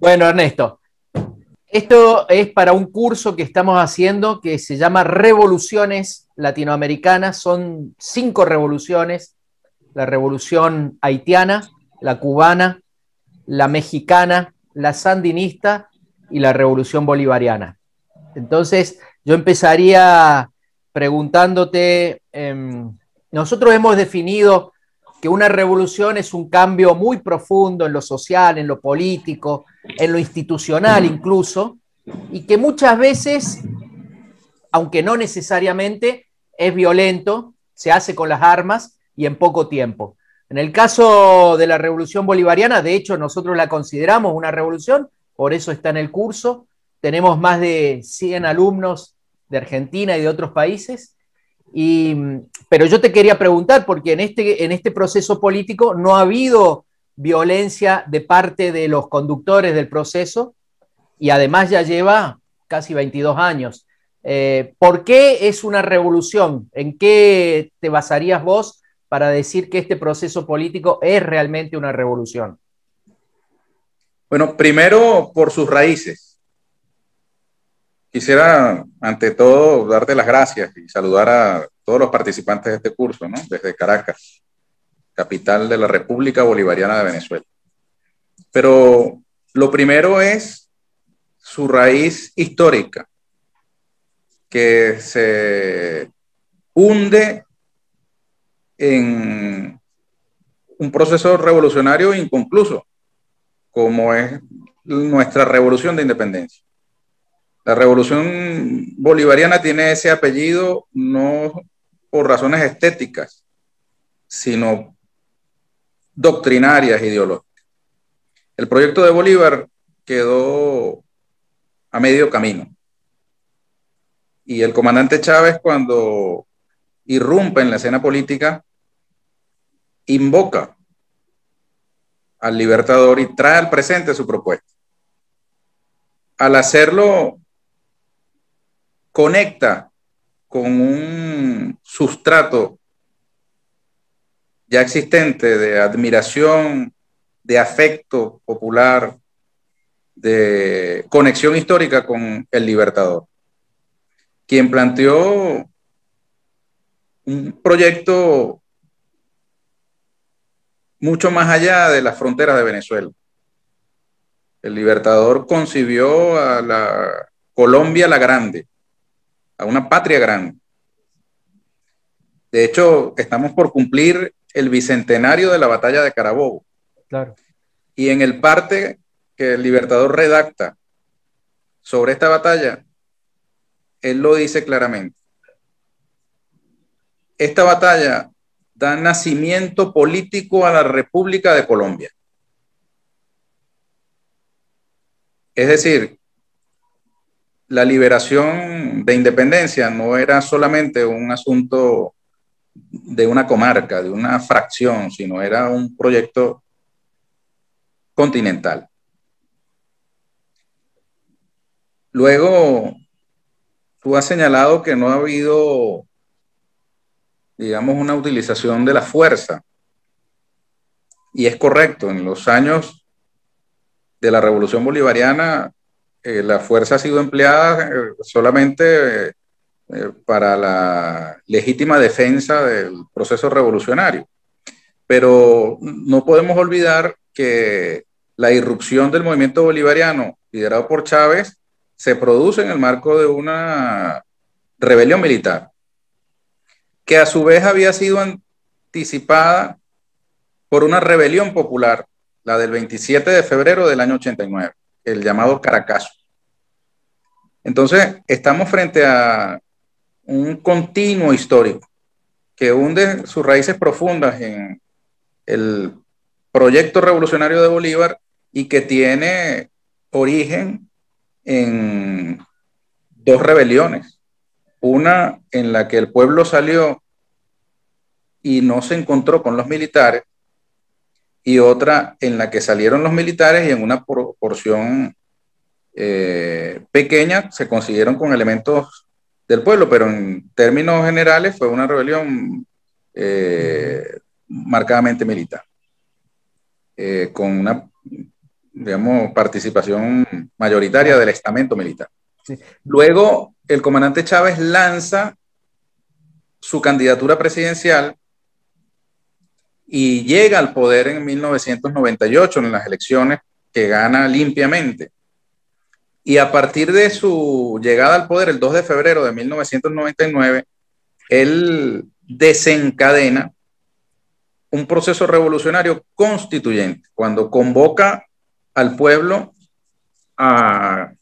Bueno, Ernesto, esto es para un curso que estamos haciendo que se llama Revoluciones Latinoamericanas. Son 5 revoluciones: la revolución haitiana, la cubana, la mexicana, la sandinista y la revolución bolivariana. Entonces, yo empezaría preguntándote, nosotros hemos definido que una revolución es un cambio muy profundo en lo social, en lo político, en lo institucional incluso, y que muchas veces, aunque no necesariamente, es violento, se hace con las armas y en poco tiempo. En el caso de la revolución bolivariana, de hecho, nosotros la consideramos una revolución, por eso está en el curso. Tenemos más de 100 alumnos de Argentina y de otros países. Y, pero yo te quería preguntar, porque en este proceso político no ha habido violencia de parte de los conductores del proceso y además ya lleva casi 22 años. ¿Por qué es una revolución? ¿En qué te basarías vos para decir que este proceso político es realmente una revolución? Bueno, primero por sus raíces. Quisiera, ante todo, darte las gracias y saludar a todos los participantes de este curso, ¿no? Desde Caracas, capital de la República Bolivariana de Venezuela. Pero lo primero es su raíz histórica, que se hunde en un proceso revolucionario inconcluso, como es nuestra revolución de independencia. La revolución bolivariana tiene ese apellido no por razones estéticas, sino doctrinarias, ideológicas. El proyecto de Bolívar quedó a medio camino. Y el comandante Chávez, cuando irrumpe en la escena política, invoca al Libertador y trae al presente su propuesta. Al hacerlo, conecta con un sustrato ya existente de admiración, de afecto popular, de conexión histórica con el Libertador, quien planteó un proyecto mucho más allá de las fronteras de Venezuela. El Libertador concibió a la Colombia la Grande, a una patria grande. De hecho, estamos por cumplir el bicentenario de la batalla de Carabobo. Claro. Y en el parte que el Libertador redacta sobre esta batalla, él lo dice claramente. Esta batalla da nacimiento político a la República de Colombia. Es decir, la liberación de independencia no era solamente un asunto de una comarca, de una fracción, sino era un proyecto continental. Luego, tú has señalado que no ha habido, digamos, una utilización de la fuerza. Y es correcto, en los años de la Revolución Bolivariana, la fuerza ha sido empleada solamente para la legítima defensa del proceso revolucionario. Pero no podemos olvidar que la irrupción del movimiento bolivariano liderado por Chávez se produce en el marco de una rebelión militar, que a su vez había sido anticipada por una rebelión popular, la del 27 de febrero del año 89, el llamado Caracazo. Entonces, estamos frente a un continuo histórico que hunde sus raíces profundas en el proyecto revolucionario de Bolívar y que tiene origen en 2 rebeliones. Una en la que el pueblo salió y no se encontró con los militares, y otra en la que salieron los militares y en una proporción pequeña se consiguieron con elementos del pueblo, pero en términos generales fue una rebelión marcadamente militar, con una digamos, participación mayoritaria del estamento militar. Sí. Luego, el comandante Chávez lanza su candidatura presidencial y llega al poder en 1998 en las elecciones que gana limpiamente. Y a partir de su llegada al poder el 2 de febrero de 1999, él desencadena un proceso revolucionario constituyente, cuando convoca al pueblo a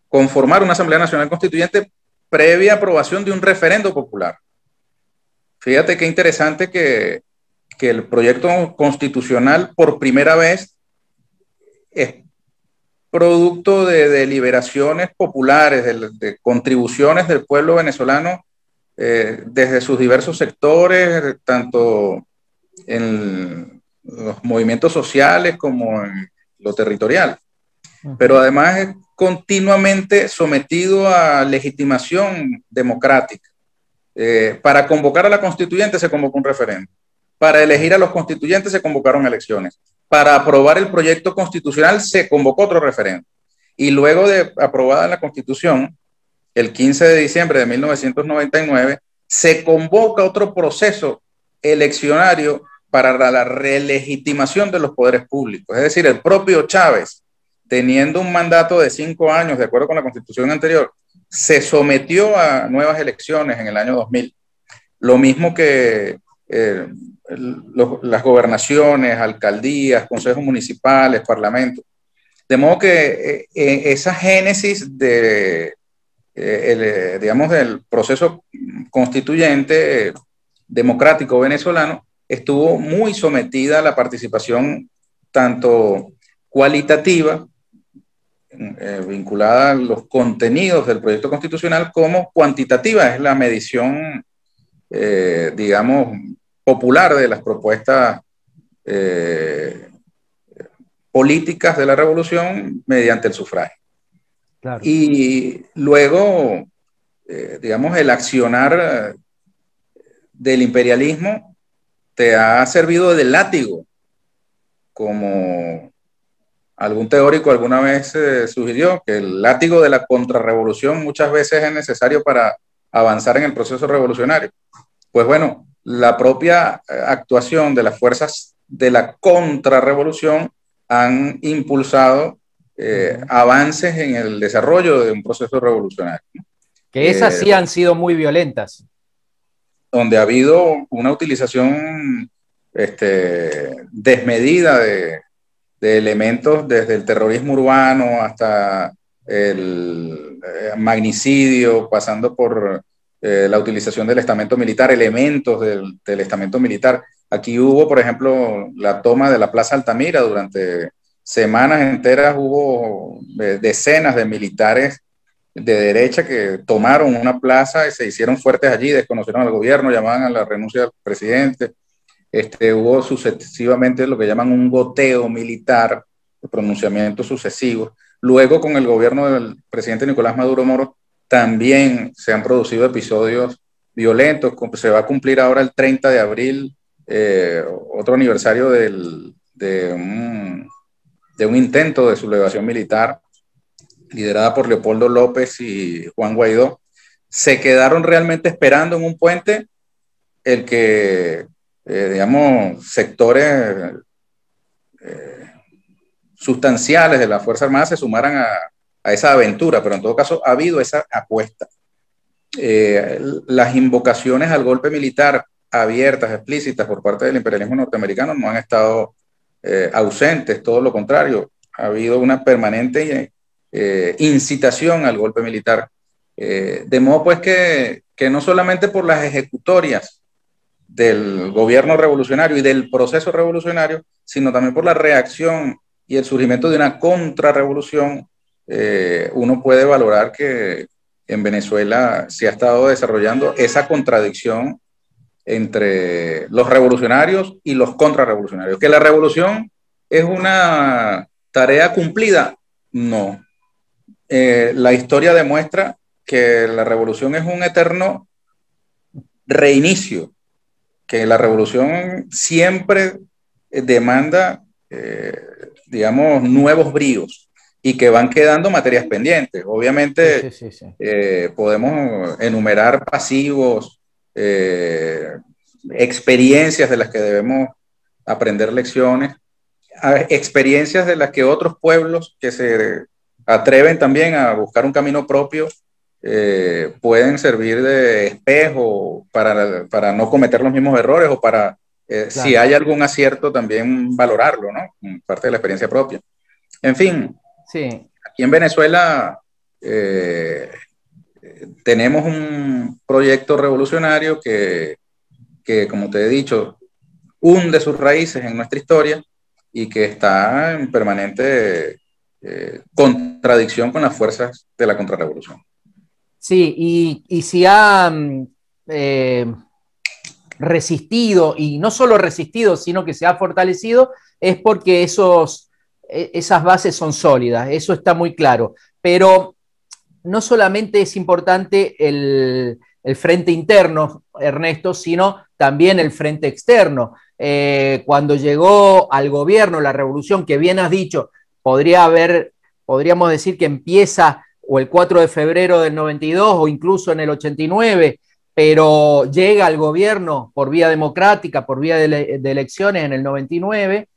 conformar una Asamblea Nacional Constituyente previa aprobación de un referendo popular. Fíjate qué interesante que el proyecto constitucional por primera vez es producto de deliberaciones populares, de contribuciones del pueblo venezolano desde sus diversos sectores, tanto en los movimientos sociales como en lo territorial. Pero además es continuamente sometido a legitimación democrática. Para convocar a la constituyente se convocó un referendo. Para elegir a los constituyentes se convocaron elecciones. Para aprobar el proyecto constitucional se convocó otro referendo. Y luego de aprobada la Constitución, el 15 de diciembre de 1999, se convoca otro proceso eleccionario para la relegitimación de los poderes públicos. Es decir, el propio Chávez, teniendo un mandato de 5 años, de acuerdo con la Constitución anterior, se sometió a nuevas elecciones en el año 2000. Lo mismo que las gobernaciones, alcaldías, consejos municipales, parlamentos. De modo que esa génesis digamos, del proceso constituyente democrático venezolano estuvo muy sometida a la participación tanto cualitativa, vinculada a los contenidos del proyecto constitucional, como cuantitativa, es la medición, digamos, popular de las propuestas políticas de la revolución mediante el sufragio. Claro. Y luego, digamos, el accionar del imperialismo te ha servido de látigo, como algún teórico alguna vez sugirió, que el látigo de la contrarrevolución muchas veces es necesario para avanzar en el proceso revolucionario. Pues bueno, la propia actuación de las fuerzas de la contrarrevolución han impulsado avances en el desarrollo de un proceso revolucionario. Que esas sí han sido muy violentas. Donde ha habido una utilización desmedida de elementos desde el terrorismo urbano hasta el magnicidio, pasando por la utilización del estamento militar, elementos del estamento militar. Aquí hubo, por ejemplo, la toma de la Plaza Altamira. Durante semanas enteras hubo decenas de militares de derecha que tomaron una plaza y se hicieron fuertes allí, desconocieron al gobierno, llamaban a la renuncia del presidente. Hubo sucesivamente lo que llaman un goteo militar, pronunciamientos sucesivos. Luego, con el gobierno del presidente Nicolás Maduro Moro, también se han producido episodios violentos. Se va a cumplir ahora el 30 de abril, otro aniversario de un intento de sublevación militar liderada por Leopoldo López y Juan Guaidó. Se quedaron realmente esperando en un puente el que digamos, sectores sustanciales de la Fuerza Armada se sumaran a esa aventura, pero en todo caso ha habido esa apuesta. Las invocaciones al golpe militar abiertas, explícitas por parte del imperialismo norteamericano no han estado ausentes, todo lo contrario, ha habido una permanente incitación al golpe militar, de modo pues que no solamente por las ejecutorias del gobierno revolucionario y del proceso revolucionario, sino también por la reacción y el surgimiento de una contrarrevolución, uno puede valorar que en Venezuela se ha estado desarrollando esa contradicción entre los revolucionarios y los contrarrevolucionarios. ¿Que la revolución es una tarea cumplida? No. La historia demuestra que la revolución es un eterno reinicio, que la revolución siempre demanda digamos, nuevos bríos y que van quedando materias pendientes. Obviamente, podemos enumerar pasivos, experiencias de las que debemos aprender lecciones, experiencias de las que otros pueblos que se atreven también a buscar un camino propio pueden servir de espejo para no cometer los mismos errores o para, claro, si hay algún acierto, también valorarlo, ¿no? Parte de la experiencia propia. En fin, sí, aquí en Venezuela tenemos un proyecto revolucionario que, como te he dicho, hunde sus raíces en nuestra historia y que está en permanente contradicción con las fuerzas de la contrarrevolución. Sí, y si ha resistido, y no solo resistido, sino que se ha fortalecido, es porque esas bases son sólidas, eso está muy claro. Pero no solamente es importante el frente interno, Ernesto, sino también el frente externo. Cuando llegó al gobierno la revolución, que bien has dicho, podríamos decir que empieza o el 4 de febrero del 92 o incluso en el 89, pero llega al gobierno por vía democrática, por vía de elecciones en el 99,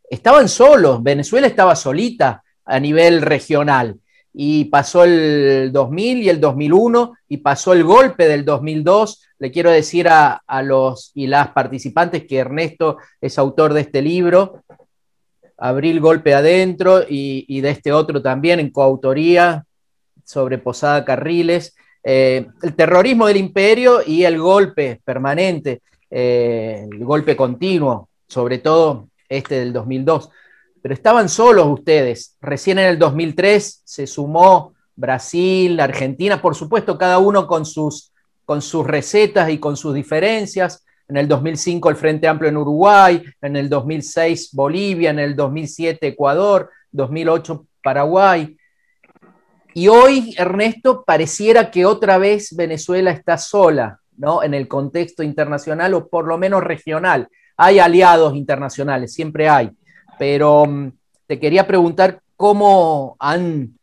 estaban solos, Venezuela estaba solita a nivel regional, y pasó el 2000 y el 2001, y pasó el golpe del 2002. Le quiero decir a los y las participantes que Ernesto es autor de este libro, Abril Golpe Adentro, y de este otro también en coautoría sobre Posada Carriles, el terrorismo del imperio y el golpe permanente, el golpe continuo, sobre todo este del 2002. Pero estaban solos ustedes. Recién en el 2003 se sumó Brasil, Argentina, por supuesto, cada uno con sus recetas y con sus diferencias. En el 2005 el Frente Amplio en Uruguay, en el 2006 Bolivia, en el 2007 Ecuador, 2008 Paraguay. Y hoy, Ernesto, pareciera que otra vez Venezuela está sola, ¿no? En el contexto internacional o por lo menos regional. Hay aliados internacionales, siempre hay, pero te quería preguntar cómo han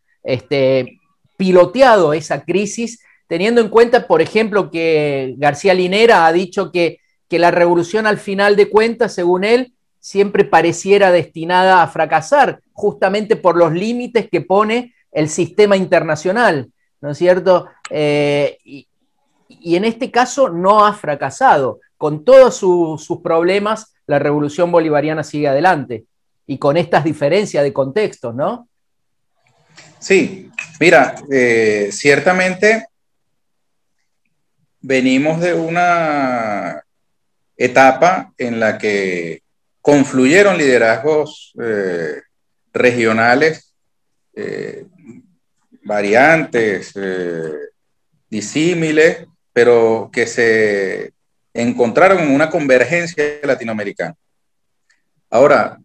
piloteado esa crisis, teniendo en cuenta, por ejemplo, que García Linera ha dicho que la revolución al final de cuentas, según él, siempre pareciera destinada a fracasar, justamente por los límites que pone el sistema internacional, ¿no es cierto? Y en este caso no ha fracasado. Con todos sus problemas, la revolución bolivariana sigue adelante, y con estas diferencias de contextos, ¿no? Sí, mira, ciertamente venimos de una etapa en la que confluyeron liderazgos regionales, variantes, disímiles, pero que se encontraron en una convergencia latinoamericana. Ahora,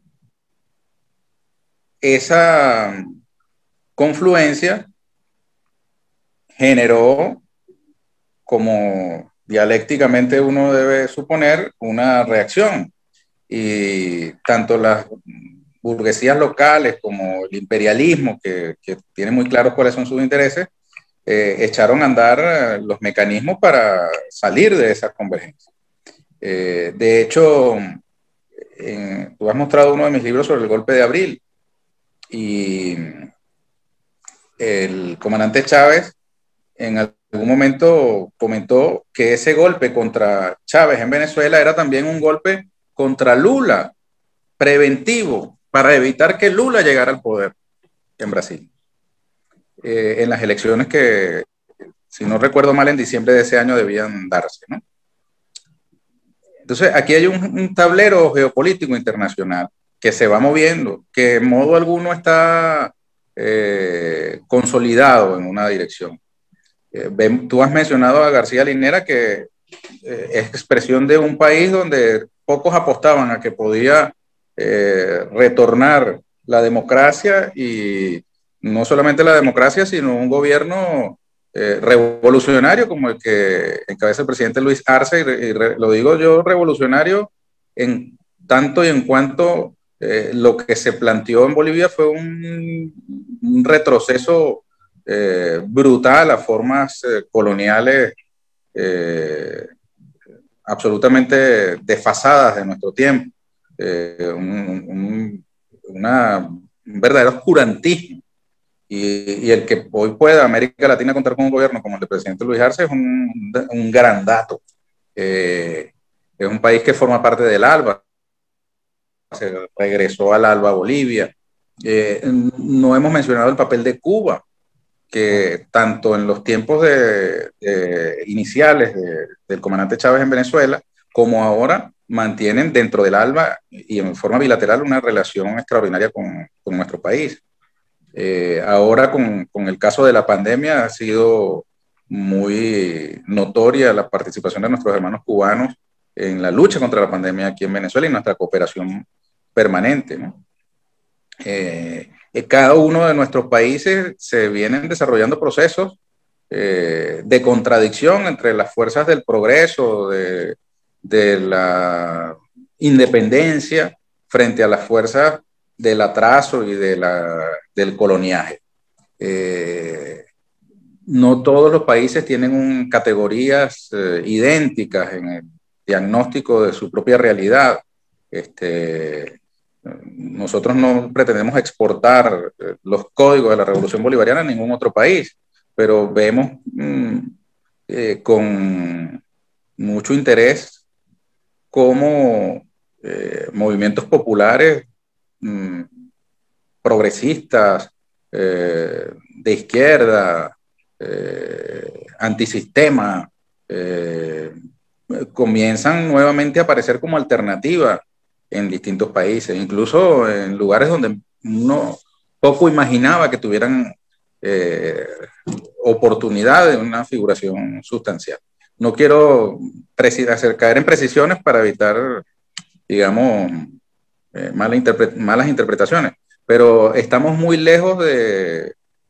esa confluencia generó, como dialécticamente uno debe suponer, una reacción. Y tanto las burguesías locales como el imperialismo, que tiene muy claros cuáles son sus intereses, echaron a andar los mecanismos para salir de esa convergencia. De hecho, tú has mostrado uno de mis libros sobre el golpe de abril, y el comandante Chávez en algún momento comentó que ese golpe contra Chávez en Venezuela era también un golpe contra Lula, preventivo, para evitar que Lula llegara al poder en Brasil. En las elecciones que, si no recuerdo mal, en diciembre de ese año debían darse, ¿no? Entonces, aquí hay un tablero geopolítico internacional que se va moviendo, que en modo alguno está consolidado en una dirección. Tú has mencionado a García Linera, que es expresión de un país donde pocos apostaban a que podía retornar la democracia, y no solamente la democracia, sino un gobierno revolucionario como el que encabeza el presidente Luis Arce, y lo digo yo revolucionario en tanto y en cuanto lo que se planteó en Bolivia fue un retroceso brutal a formas coloniales absolutamente desfasadas de nuestro tiempo, un verdadero oscurantismo. Y el que hoy pueda América Latina contar con un gobierno como el del presidente Luis Arce es un gran dato. Es un país que forma parte del ALBA, se regresó al ALBA Bolivia. No hemos mencionado el papel de Cuba, que tanto en los tiempos iniciales del comandante Chávez en Venezuela, como ahora mantienen dentro del ALBA y en forma bilateral una relación extraordinaria con nuestro país. Ahora con el caso de la pandemia ha sido muy notoria la participación de nuestros hermanos cubanos en la lucha contra la pandemia aquí en Venezuela y nuestra cooperación permanente, ¿no? Cada uno de nuestros países se vienen desarrollando procesos de contradicción entre las fuerzas del progreso, de la independencia, frente a las fuerzas del atraso y del coloniaje. No todos los países tienen categorías idénticas en el diagnóstico de su propia realidad. Nosotros no pretendemos exportar los códigos de la Revolución Bolivariana a ningún otro país, pero vemos con mucho interés cómo movimientos populares progresistas, de izquierda, antisistema, comienzan nuevamente a aparecer como alternativa en distintos países, incluso en lugares donde uno poco imaginaba que tuvieran oportunidad de una figuración sustancial. No quiero caer en precisiones para evitar, digamos, malas interpretaciones, pero estamos muy lejos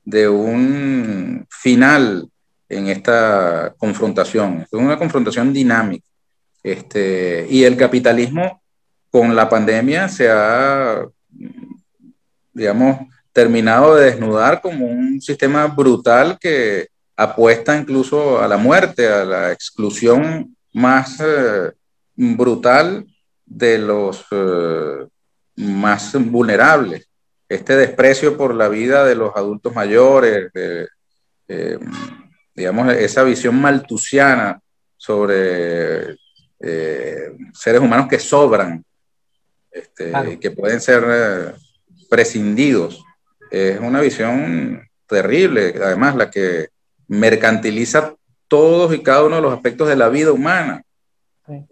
de un final en esta confrontación. Es una confrontación dinámica. Y el capitalismo con la pandemia se ha, digamos, terminado de desnudar como un sistema brutal que apuesta incluso a la muerte, a la exclusión más brutal de los más vulnerables. Este desprecio por la vida de los adultos mayores, digamos, esa visión maltusiana sobre seres humanos que sobran, claro, que pueden ser prescindidos. Es una visión terrible, además la que mercantiliza todos y cada uno de los aspectos de la vida humana. Sí.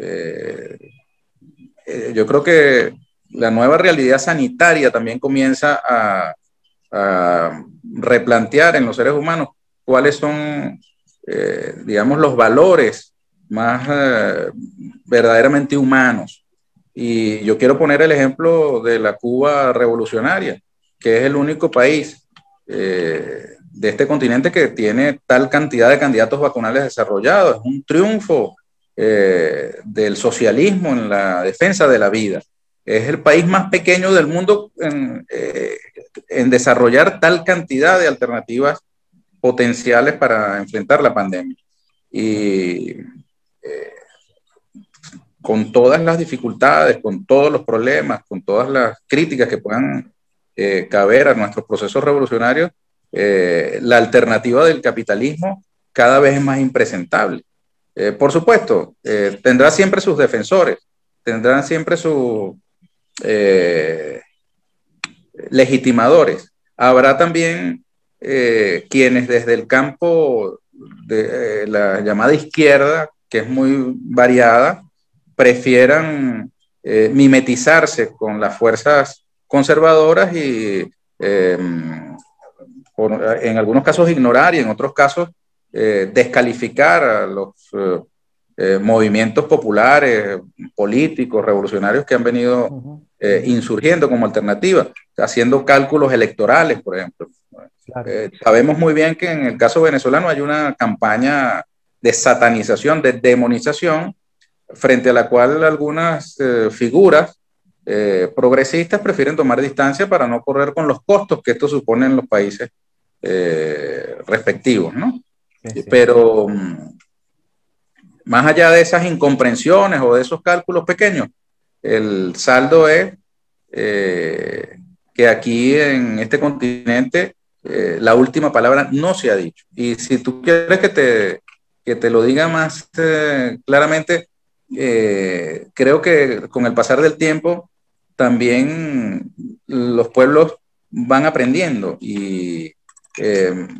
Yo creo que la nueva realidad sanitaria también comienza a replantear en los seres humanos cuáles son, digamos, los valores más verdaderamente humanos. Y yo quiero poner el ejemplo de la Cuba revolucionaria, que es el único país de este continente que tiene tal cantidad de candidatos vacunales desarrollados. Es un triunfo del socialismo en la defensa de la vida. Es el país más pequeño del mundo en desarrollar tal cantidad de alternativas potenciales para enfrentar la pandemia. Y con todas las dificultades, con todos los problemas, con todas las críticas que puedan caber a nuestros procesos revolucionarios, la alternativa del capitalismo cada vez es más impresentable. Por supuesto, tendrá siempre sus defensores, tendrán siempre sus legitimadores. Habrá también quienes desde el campo de la llamada izquierda, que es muy variada, prefieran mimetizarse con las fuerzas conservadoras y en algunos casos ignorar y en otros casos descalificar a los movimientos populares, políticos, revolucionarios que han venido insurgiendo como alternativa, haciendo cálculos electorales, por ejemplo. Claro. Sabemos muy bien que en el caso venezolano hay una campaña de satanización, de demonización, frente a la cual algunas figuras progresistas prefieren tomar distancia para no correr con los costos que esto supone en los países respectivos, ¿no? Sí, sí. Pero más allá de esas incomprensiones o de esos cálculos pequeños, el saldo es que aquí en este continente la última palabra no se ha dicho. Y si tú quieres que te lo diga más claramente, creo que con el pasar del tiempo también los pueblos van aprendiendo y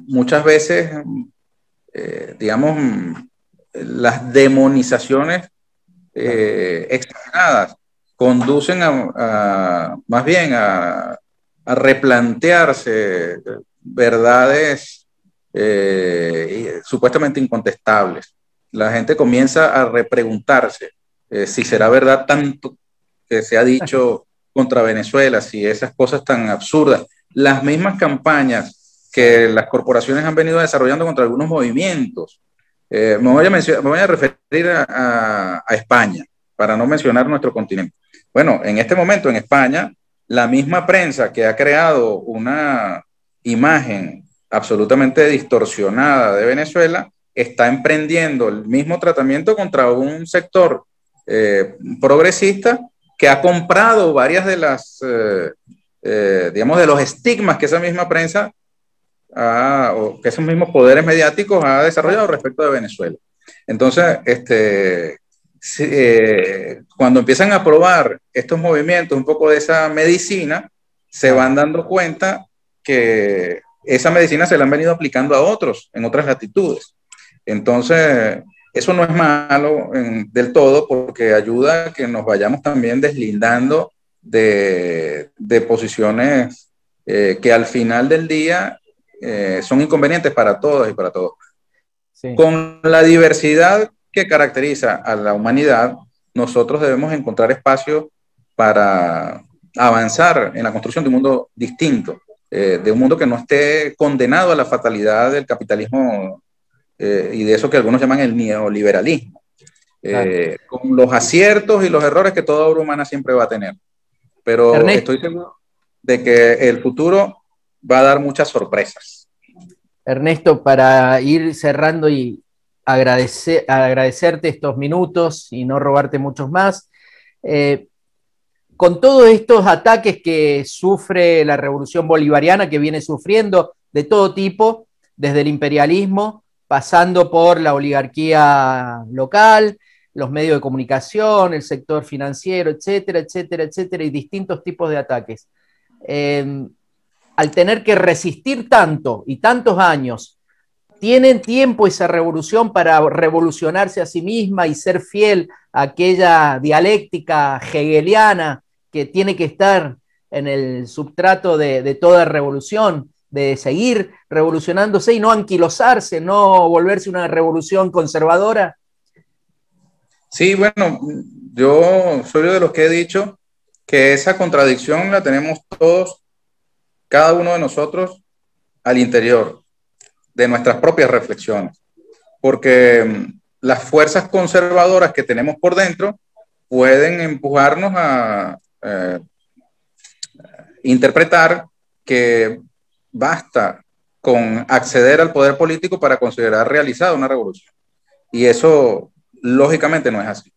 muchas veces, digamos, las demonizaciones exageradas conducen más bien a replantearse verdades supuestamente incontestables. La gente comienza a repreguntarse si será verdad tanto que se ha dicho contra Venezuela, si esas cosas tan absurdas, las mismas campañas que las corporaciones han venido desarrollando contra algunos movimientos. Me voy a referir a España, para no mencionar nuestro continente. Bueno, en este momento en España, la misma prensa que ha creado una imagen absolutamente distorsionada de Venezuela está emprendiendo el mismo tratamiento contra un sector progresista que ha comprado varias de las, digamos, de los estigmas que esa misma prensa o que esos mismos poderes mediáticos ha desarrollado respecto de Venezuela. Entonces, cuando empiezan a probar estos movimientos, un poco de esa medicina, se van dando cuenta que esa medicina se la han venido aplicando a otros en otras latitudes. Entonces, eso no es malo del todo porque ayuda a que nos vayamos también deslindando de posiciones que al final del día son inconvenientes para todos y para todos. Sí. Con la diversidad que caracteriza a la humanidad, nosotros debemos encontrar espacios para avanzar en la construcción de un mundo distinto, de un mundo que no esté condenado a la fatalidad del capitalismo y de eso que algunos llaman el neoliberalismo, con los aciertos y los errores que toda obra humana siempre va a tener. Pero Ernesto, estoy seguro de que el futuro va a dar muchas sorpresas. Ernesto, para ir cerrando y agradecerte estos minutos y no robarte muchos más, con todos estos ataques que sufre la revolución bolivariana, que viene sufriendo de todo tipo, desde el imperialismo, pasando por la oligarquía local, los medios de comunicación, el sector financiero, etcétera, etcétera, etcétera, y distintos tipos de ataques. Al tener que resistir tanto y tantos años, ¿tienen tiempo esa revolución para revolucionarse a sí misma y ser fiel a aquella dialéctica hegeliana que tiene que estar en el substrato de toda revolución, de seguir revolucionándose y no anquilosarse, no volverse una revolución conservadora? Sí, bueno, yo soy de los que he dicho que esa contradicción la tenemos todos, cada uno de nosotros, al interior de nuestras propias reflexiones, porque las fuerzas conservadoras que tenemos por dentro pueden empujarnos a interpretar que basta con acceder al poder político para considerar realizada una revolución. Y eso, lógicamente, no es así.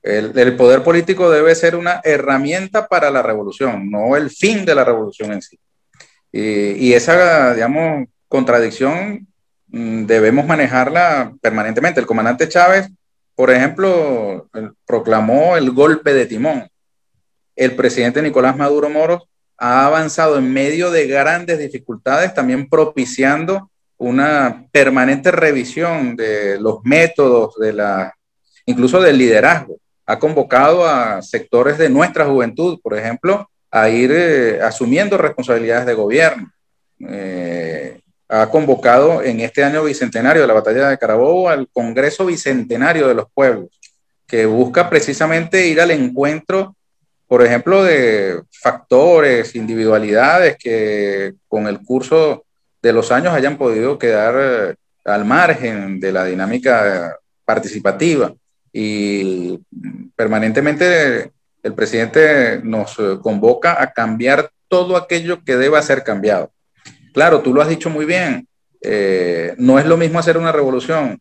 El poder político debe ser una herramienta para la revolución, no el fin de la revolución en sí. Y esa, digamos, contradicción debemos manejarla permanentemente. El comandante Chávez, por ejemplo, proclamó el golpe de timón. El presidente Nicolás Maduro Moros ha avanzado en medio de grandes dificultades, también propiciando una permanente revisión de los métodos, incluso del liderazgo. Ha convocado a sectores de nuestra juventud, por ejemplo, a ir asumiendo responsabilidades de gobierno. Ha convocado en este año bicentenario de la batalla de Carabobo al Congreso Bicentenario de los Pueblos, que busca precisamente ir al encuentro, por ejemplo, de factores, individualidades que con el curso de los años hayan podido quedar al margen de la dinámica participativa y permanentemente el presidente nos convoca a cambiar todo aquello que deba ser cambiado. Claro, tú lo has dicho muy bien, no es lo mismo hacer una revolución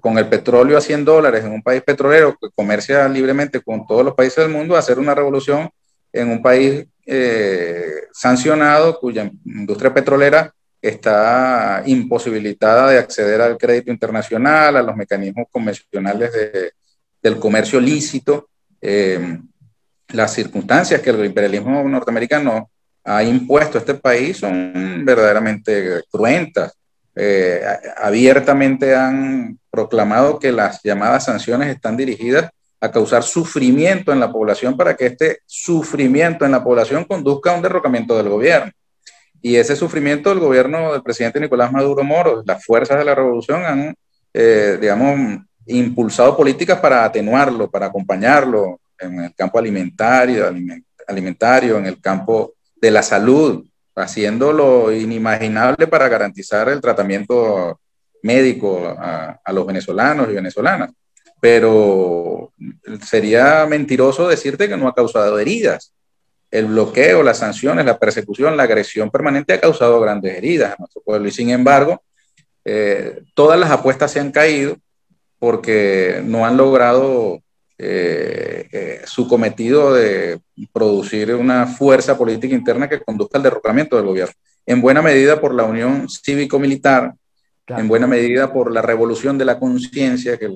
con el petróleo a $100 en un país petrolero que comercia libremente con todos los países del mundo, hacer una revolución en un país sancionado cuya industria petrolera está imposibilitada de acceder al crédito internacional, a los mecanismos convencionales del comercio lícito. Las circunstancias que el imperialismo norteamericano ha impuesto a este país son verdaderamente cruentas. Abiertamente han proclamado que las llamadas sanciones están dirigidas a causar sufrimiento en la población para que este sufrimiento en la población conduzca a un derrocamiento del gobierno. Y ese sufrimiento del gobierno del presidente Nicolás Maduro Moro, las fuerzas de la revolución han, digamos, impulsado políticas para atenuarlo, para acompañarlo en el campo alimentario, en el campo de la salud, haciendo lo inimaginable para garantizar el tratamiento médico a los venezolanos y venezolanas. Pero sería mentiroso decirte que no ha causado heridas. El bloqueo, las sanciones, la persecución, la agresión permanente ha causado grandes heridas a nuestro pueblo y sin embargo todas las apuestas se han caído porque no han logrado su cometido de producir una fuerza política interna que conduzca al derrocamiento del gobierno, en buena medida por la unión cívico-militar, claro, en buena medida por la revolución de la conciencia que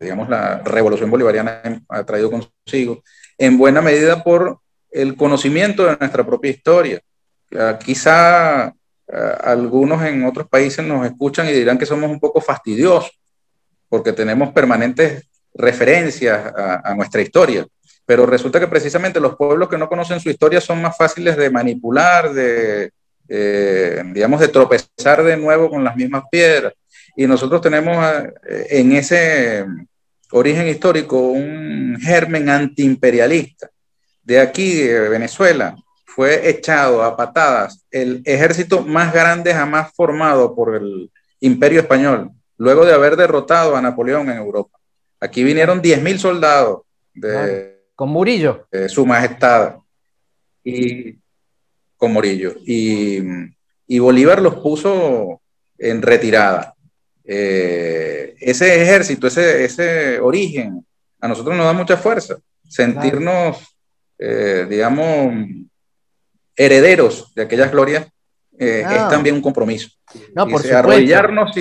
digamos la revolución bolivariana ha traído consigo, en buena medida por el conocimiento de nuestra propia historia. Quizá algunos en otros países nos escuchan y dirán que somos un poco fastidiosos porque tenemos permanentes referencias a nuestra historia, pero resulta que precisamente los pueblos que no conocen su historia son más fáciles de manipular, digamos, de tropezar de nuevo con las mismas piedras. Y nosotros tenemos en ese origen histórico un germen antiimperialista. De aquí, de Venezuela, fue echado a patadas el ejército más grande jamás formado por el Imperio Español, luego de haber derrotado a Napoleón en Europa. Aquí vinieron 10.000 soldados con Murillo. Su Majestad y con Murillo. Y Bolívar los puso en retirada. Ese ejército, ese origen, a nosotros nos da mucha fuerza. Sentirnos, digamos, herederos de aquellas glorias es también un compromiso. No, por supuesto. Arrodillarnos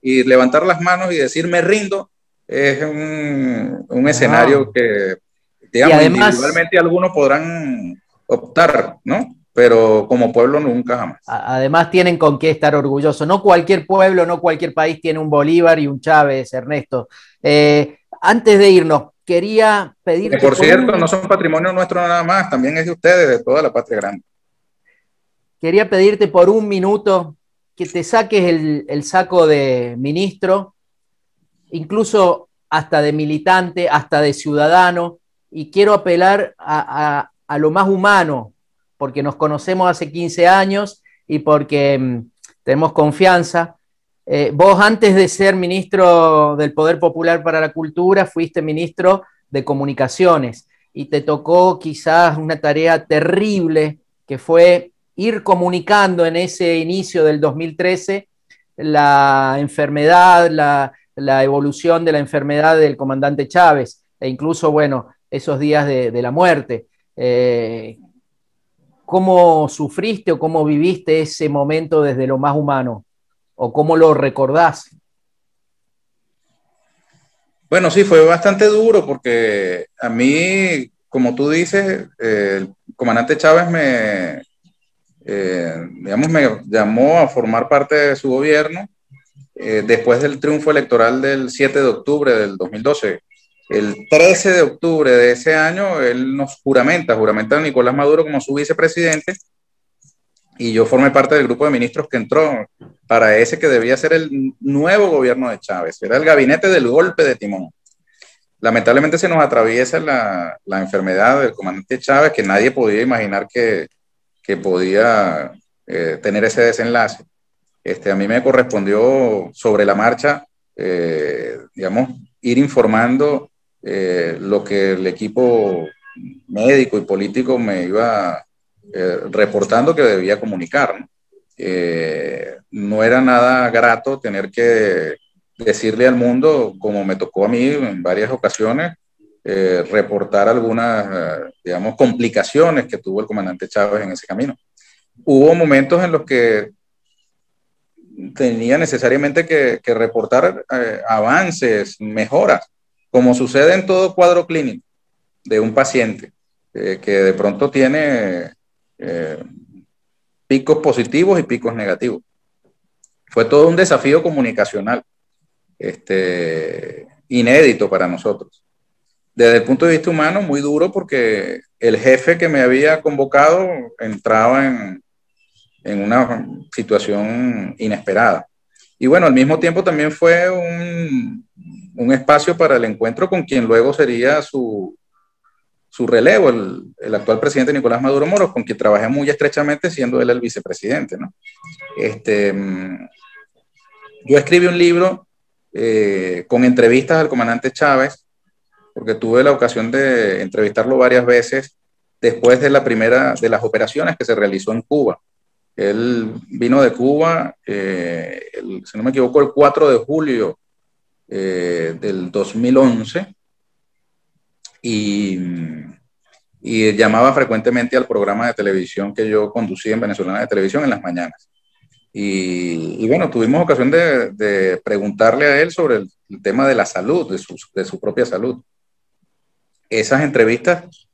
y levantar las manos y decir me rindo es un escenario que, digamos, además, individualmente algunos podrán optar, ¿no? Pero como pueblo nunca jamás. Además tienen con qué estar orgullosos. No cualquier pueblo, no cualquier país tiene un Bolívar y un Chávez, Ernesto. Antes de irnos, quería pedirte... Que por cierto, no son patrimonio nuestro nada más, también es de ustedes, de toda la patria grande. Quería pedirte por un minuto que te saques el saco de ministro, incluso hasta de militante, hasta de ciudadano, y quiero apelar a lo más humano, porque nos conocemos hace 15 años y porque tenemos confianza. Vos antes de ser ministro del Poder Popular para la Cultura, fuiste ministro de Comunicaciones y te tocó quizás una tarea terrible que fue ir comunicando en ese inicio del 2013 la enfermedad, la evolución de la enfermedad del comandante Chávez e incluso, bueno, esos días de la muerte. ¿Cómo sufriste o cómo viviste ese momento desde lo más humano? ¿O cómo lo recordás? Bueno, sí, fue bastante duro porque a mí, como tú dices, el comandante Chávez digamos, me llamó a formar parte de su gobierno después del triunfo electoral del 7 de octubre del 2012. El 13 de octubre de ese año, él nos juramenta a Nicolás Maduro como su vicepresidente y yo formé parte del grupo de ministros que entró para ese que debía ser el nuevo gobierno de Chávez. Era el gabinete del golpe de timón. Lamentablemente se nos atraviesa la enfermedad del comandante Chávez, que nadie podía imaginar que podía tener ese desenlace. A mí me correspondió sobre la marcha, digamos, ir informando lo que el equipo médico y político me iba reportando que debía comunicar, ¿no? No era nada grato tener que decirle al mundo, como me tocó a mí en varias ocasiones, reportar algunas, digamos, complicaciones que tuvo el comandante Chávez en ese camino. Hubo momentos en los que tenía necesariamente que reportar avances, mejoras, como sucede en todo cuadro clínico de un paciente que de pronto tiene picos positivos y picos negativos. Fue todo un desafío comunicacional, inédito para nosotros. Desde el punto de vista humano, muy duro, porque el jefe que me había convocado entraba en una situación inesperada. Y bueno, al mismo tiempo también fue un espacio para el encuentro con quien luego sería su relevo, el actual presidente Nicolás Maduro Moros, con quien trabajé muy estrechamente, siendo él el vicepresidente, ¿no? Yo escribí un libro con entrevistas al comandante Chávez, porque tuve la ocasión de entrevistarlo varias veces después de la primera de las operaciones que se realizó en Cuba. Él vino de Cuba, si no me equivoco, el 4 de julio del 2011 y llamaba frecuentemente al programa de televisión que yo conducía en Venezolana de Televisión en las mañanas. Y bueno, tuvimos ocasión de preguntarle a él sobre el tema de la salud, de su propia salud. Esas entrevistas,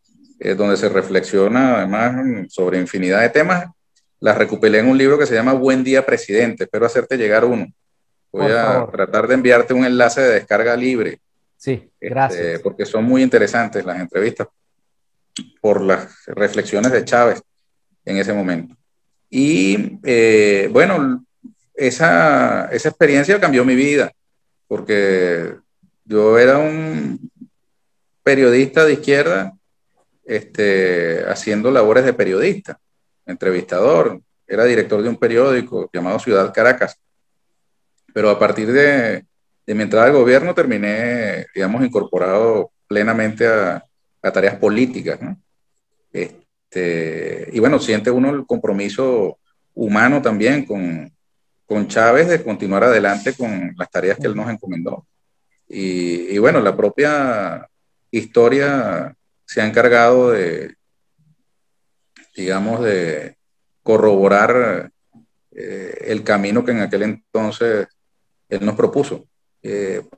donde se reflexiona además sobre infinidad de temas, las recopilé en un libro que se llama Buen Día Presidente. Espero hacerte llegar uno. Voy a tratar de enviarte un enlace de descarga libre. Sí, gracias. Porque son muy interesantes las entrevistas por las reflexiones de Chávez en ese momento. Y bueno, esa experiencia cambió mi vida, porque yo era un periodista de izquierda haciendo labores de periodista, entrevistador, era director de un periódico llamado Ciudad Caracas, pero a partir de mi entrada al gobierno terminé, digamos, incorporado plenamente a tareas políticas, ¿no? Y bueno, siente uno el compromiso humano también con Chávez de continuar adelante con las tareas que él nos encomendó. Y bueno, la propia historia se ha encargado de, digamos, de corroborar el camino que en aquel entonces él nos propuso.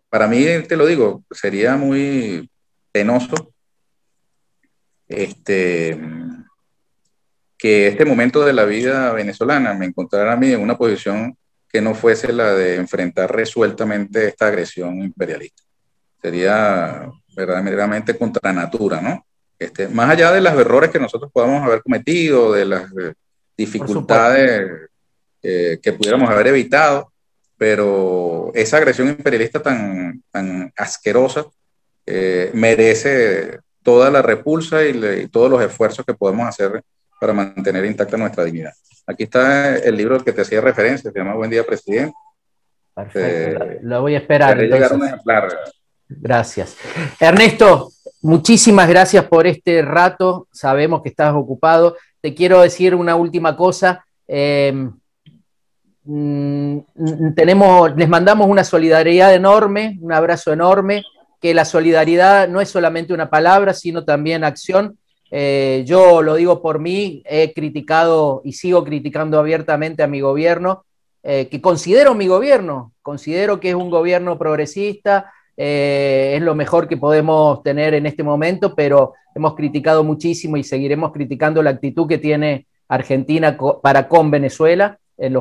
Para mí, te lo digo, sería muy penoso que este momento de la vida venezolana me encontrara a mí en una posición que no fuese la de enfrentar resueltamente esta agresión imperialista. Sería verdaderamente contra natura, ¿no? Más allá de los errores que nosotros podamos haber cometido, de las dificultades que pudiéramos haber evitado, pero esa agresión imperialista tan asquerosa merece toda la repulsa y todos los esfuerzos que podemos hacer para mantener intacta nuestra dignidad. Aquí está el libro al que te hacía referencia, se llama Buen Día, Presidente. Perfecto, lo voy a esperar. Llegar un ejemplar. Gracias. Ernesto, muchísimas gracias por este rato, sabemos que estás ocupado. Te quiero decir una última cosa. Les mandamos una solidaridad enorme, un abrazo enorme, que la solidaridad no es solamente una palabra, sino también acción. Yo lo digo por mí, he criticado y sigo criticando abiertamente a mi gobierno, que considero mi gobierno, considero que es un gobierno progresista, es lo mejor que podemos tener en este momento, pero hemos criticado muchísimo y seguiremos criticando la actitud que tiene Argentina para con Venezuela en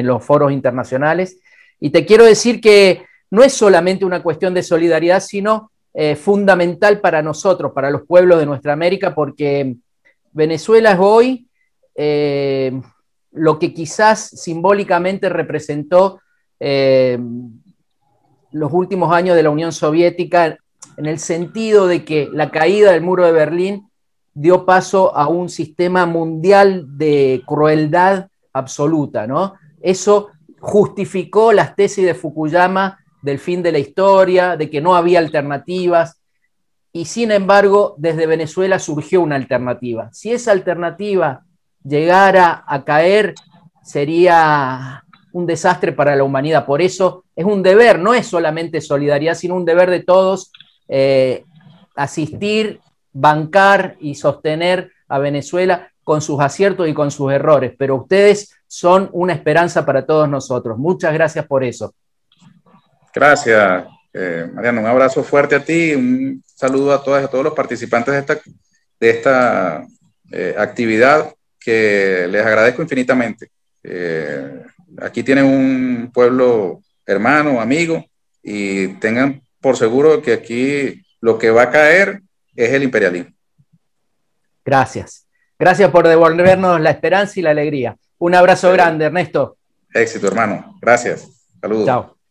los foros internacionales. Y te quiero decir que no es solamente una cuestión de solidaridad, sino fundamental para nosotros, para los pueblos de nuestra América, porque Venezuela es hoy lo que quizás simbólicamente representó los últimos años de la Unión Soviética, en el sentido de que la caída del muro de Berlín dio paso a un sistema mundial de crueldad absoluta, ¿no? Eso justificó las tesis de Fukuyama del fin de la historia, de que no había alternativas, y sin embargo desde Venezuela surgió una alternativa. Si esa alternativa llegara a caer, sería un desastre para la humanidad. Por eso es un deber, no es solamente solidaridad, sino un deber de todos asistir, bancar y sostener a Venezuela con sus aciertos y con sus errores. Pero ustedes son una esperanza para todos nosotros. Muchas gracias por eso. Gracias, Mariano. Un abrazo fuerte a ti, un saludo a todas y a todos los participantes de esta actividad que les agradezco infinitamente. Aquí tienen un pueblo hermano, amigo, y tengan por seguro que aquí lo que va a caer es el imperialismo. Gracias. Gracias por devolvernos la esperanza y la alegría. Un abrazo grande, Ernesto. Éxito, hermano. Gracias. Saludos. Chao.